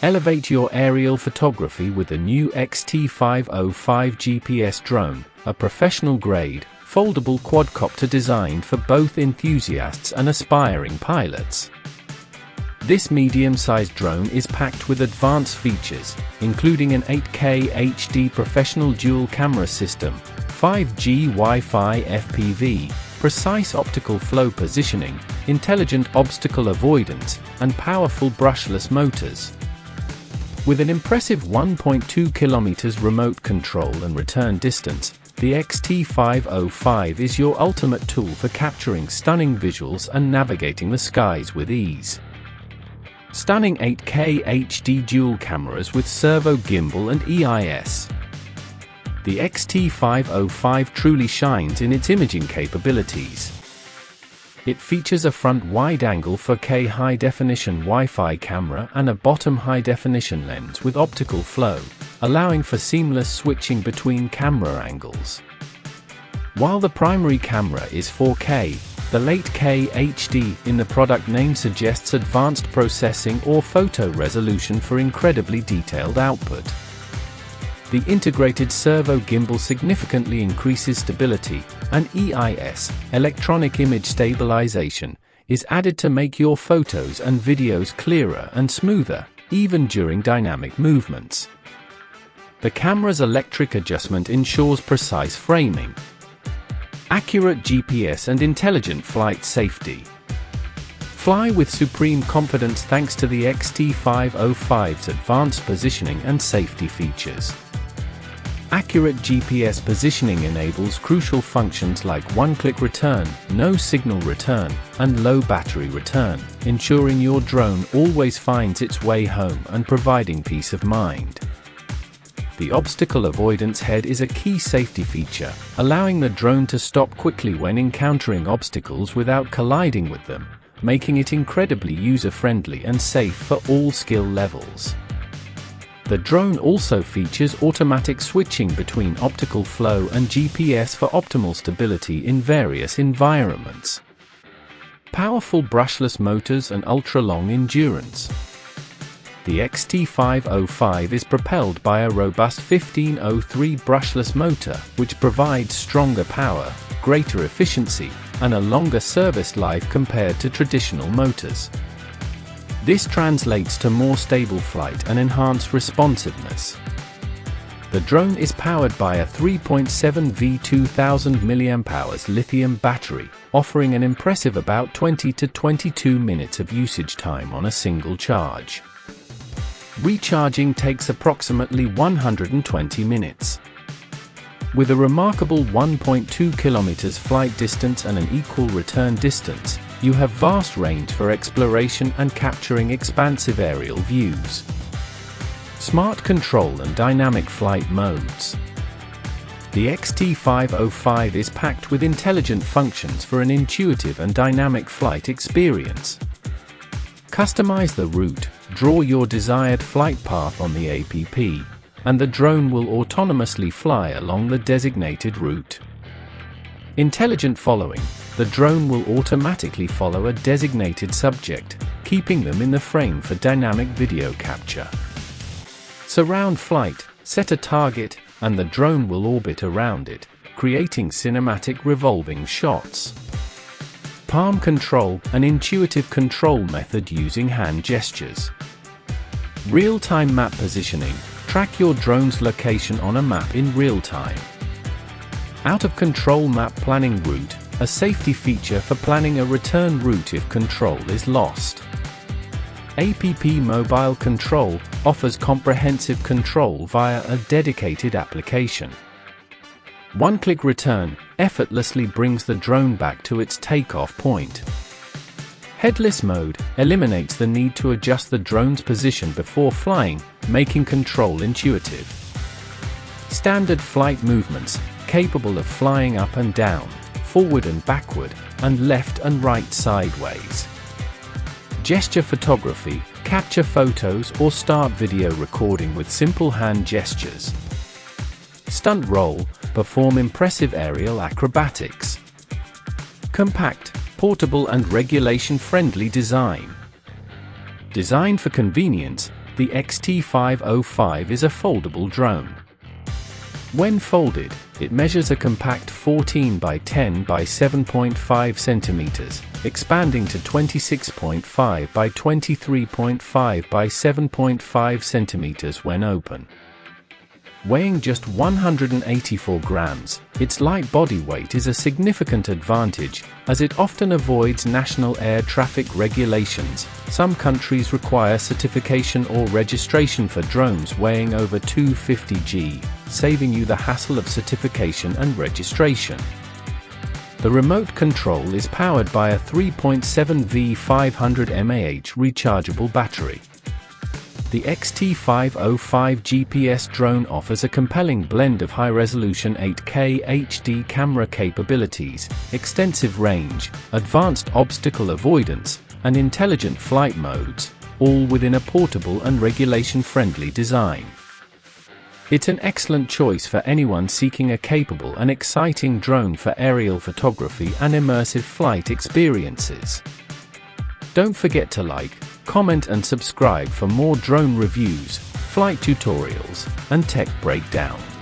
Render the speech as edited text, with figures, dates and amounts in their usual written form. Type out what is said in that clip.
Elevate your aerial photography with the new XT505 GPS Drone, a professional-grade, foldable quadcopter designed for both enthusiasts and aspiring pilots. This medium-sized drone is packed with advanced features, including an 8K HD professional dual camera system, 5G Wi-Fi FPV, precise optical flow positioning, intelligent obstacle avoidance, and powerful brushless motors. With an impressive 1.2 km remote control and return distance, the XT505 is your ultimate tool for capturing stunning visuals and navigating the skies with ease. Stunning 8K HD dual cameras with Servo Gimbal and EIS. The XT505 truly shines in its imaging capabilities. It features a front wide-angle 4K high-definition Wi-Fi camera and a bottom high-definition lens with optical flow, allowing for seamless switching between camera angles. While the primary camera is 4K, the 8K HD in the product name suggests advanced processing or photo resolution for incredibly detailed output. The integrated Servo Gimbal significantly increases stability, and EIS, Electronic Image Stabilization, is added to make your photos and videos clearer and smoother, even during dynamic movements. The camera's electric adjustment ensures precise framing, accurate GPS and intelligent flight safety. Fly with supreme confidence thanks to the XT505's advanced positioning and safety features. Accurate GPS positioning enables crucial functions like one-click return, no signal return, and low battery return, ensuring your drone always finds its way home and providing peace of mind. The obstacle avoidance head is a key safety feature, allowing the drone to stop quickly when encountering obstacles without colliding with them, making it incredibly user-friendly and safe for all skill levels. The drone also features automatic switching between optical flow and GPS for optimal stability in various environments. Powerful brushless motors and ultra-long endurance. The XT505 is propelled by a robust 1503 brushless motor, which provides stronger power, greater efficiency, and a longer service life compared to traditional motors. This translates to more stable flight and enhanced responsiveness. The drone is powered by a 3.7V 2000 mAh lithium battery, offering an impressive about 20 to 22 minutes of usage time on a single charge. Recharging takes approximately 120 minutes. With a remarkable 1.2 km flight distance and an equal return distance, you have vast range for exploration and capturing expansive aerial views. Smart control and dynamic flight modes. The XT505 is packed with intelligent functions for an intuitive and dynamic flight experience. Customize the route, draw your desired flight path on the app, and the drone will autonomously fly along the designated route. Intelligent following. The drone will automatically follow a designated subject, keeping them in the frame for dynamic video capture. Surround flight. Set a target, and the drone will orbit around it, creating cinematic revolving shots. Palm control. An intuitive control method using hand gestures. Real-time map positioning. Track your drone's location on a map in real time. Out-of-control map planning route. A safety feature for planning a return route if control is lost. App Mobile Control offers comprehensive control via a dedicated application. One-click return effortlessly brings the drone back to its takeoff point. Headless mode eliminates the need to adjust the drone's position before flying, making control intuitive. Standard flight movements, capable of flying up and down, forward and backward, and left and right sideways. Gesture photography, capture photos or start video recording with simple hand gestures. Stunt roll, perform impressive aerial acrobatics. Compact, portable and regulation-friendly design. Designed for convenience, The XT505 is a foldable drone. When folded, it measures a compact 14 by 10 by 7.5 centimeters, expanding to 26.5 by 23.5 by 7.5 centimeters when open. Weighing just 184 grams, its light body weight is a significant advantage, as it often avoids national air traffic regulations. Some countries require certification or registration for drones weighing over 250 g, saving you the hassle of certification and registration. The remote control is powered by a 3.7V 500 mAh rechargeable battery. The XT505 GPS drone offers a compelling blend of high-resolution 8K HD camera capabilities, extensive range, advanced obstacle avoidance, and intelligent flight modes, all within a portable and regulation-friendly design. It's an excellent choice for anyone seeking a capable and exciting drone for aerial photography and immersive flight experiences. Don't forget to like, comment and subscribe for more drone reviews, flight tutorials, and tech breakdowns.